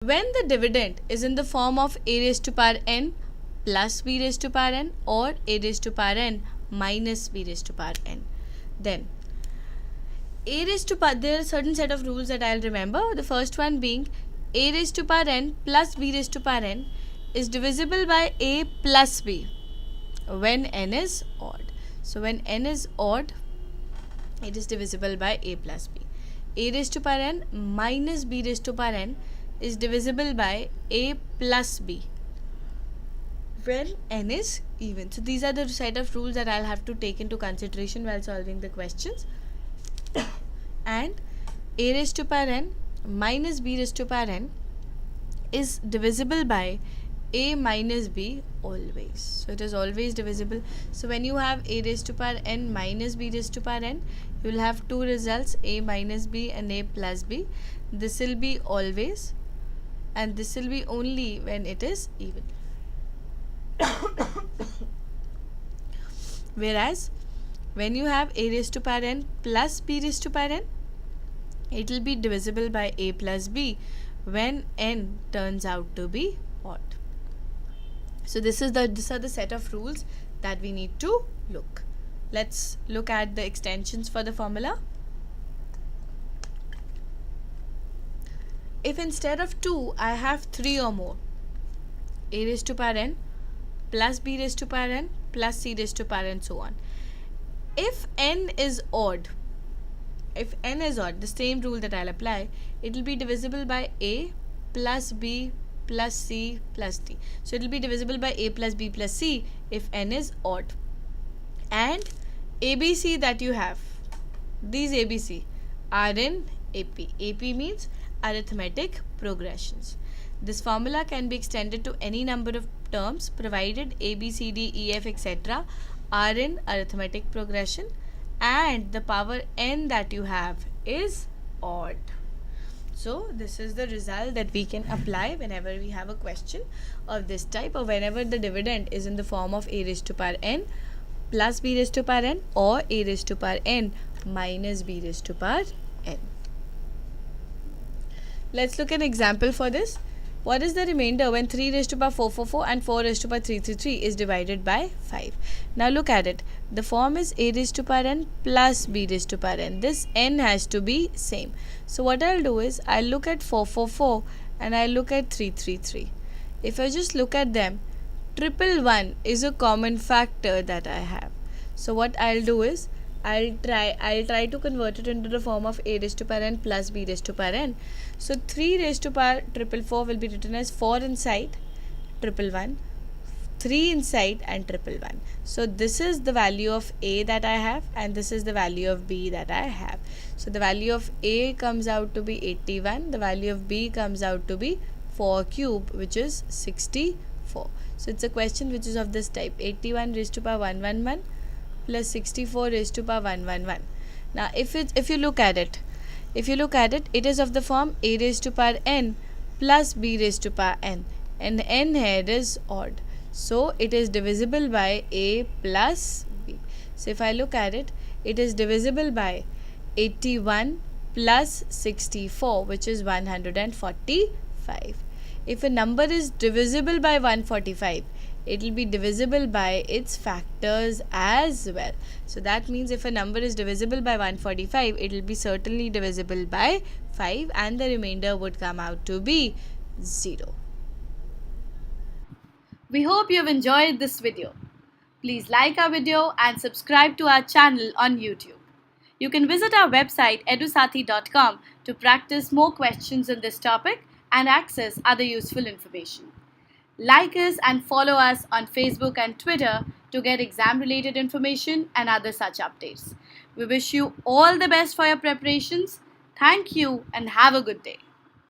When the dividend is in the form of a raised to power n plus b raised to power n or a raised to power n minus b raised to power n, then a raised to power, there are certain set of rules that I'll remember. The first one being a raised to power n plus b raised to power n is divisible by a plus b when n is odd. So when n is odd, it is divisible by a plus b. A raised to power n minus b raised to power n is divisible by a plus b when n is even. So these are the set of rules that I'll have to take into consideration while solving the questions. And a raised to power n minus b raised to power n is divisible by a minus b always. So it is always divisible. So when you have a raised to power n minus b raised to power n, you will have two results, a minus b and a plus b. This will be always, and this will be only when it is even. Whereas when you have a raised to power n plus b raised to power n, it will be divisible by a plus b when n turns out to be odd. So these are the set of rules that we need to look. Let's look at the extensions for the formula. If instead of 2 I have 3 or more, a raised to power n plus b raised to power n plus c raised to power n, so on. If n is odd, the same rule that I'll apply, it will be divisible by a plus b plus c plus d. So it will be divisible by a plus b plus c if n is odd. And ABC that you have, these ABC are in AP. AP means arithmetic progressions. This formula can be extended to any number of terms provided A, B, C, D, E, F, etc. are in arithmetic progression and the power n that you have is odd. So this is the result that we can apply whenever we have a question of this type, or whenever the dividend is in the form of a raised to power n plus b raised to power n or a raised to power n minus b raised to power n. Let's look at an example for this. What is the remainder when 3 raised to power 444 and 4 raised to power 333 is divided by 5? Now look at it. The form is a raised to power n plus b raised to power n. This n has to be same. So what I'll do is I'll look at 444 and I'll look at 333. If I just look at them, 111 is a common factor that I have. So what I'll do is I'll try to convert it into the form of a raised to power n plus b raised to power n. So 3 raised to power 444 will be written as 4 inside 111, 3 inside and 111. So this is the value of a that I have and this is the value of b that I have. So the value of a comes out to be 81, the value of b comes out to be 4 cube, which is 64. So it's a question which is of this type, 81 raised to power 111 plus 64 raised to power 111. Now if you look at it, it is of the form a raised to power n plus b raised to power n, and n here is odd. So it is divisible by a plus b. So if I look at it, it is divisible by 81 plus 64, which is 145. If a number is divisible by 145, it will be divisible by its factors as well. So that means if a number is divisible by 145, it will be certainly divisible by 5 and the remainder would come out to be 0. We hope you have enjoyed this video. Please like our video and subscribe to our channel on YouTube. You can visit our website edusathi.com to practice more questions on this topic and access other useful information. Like us and follow us on Facebook and Twitter to get exam-related information and other such updates. We wish you all the best for your preparations. Thank you and have a good day.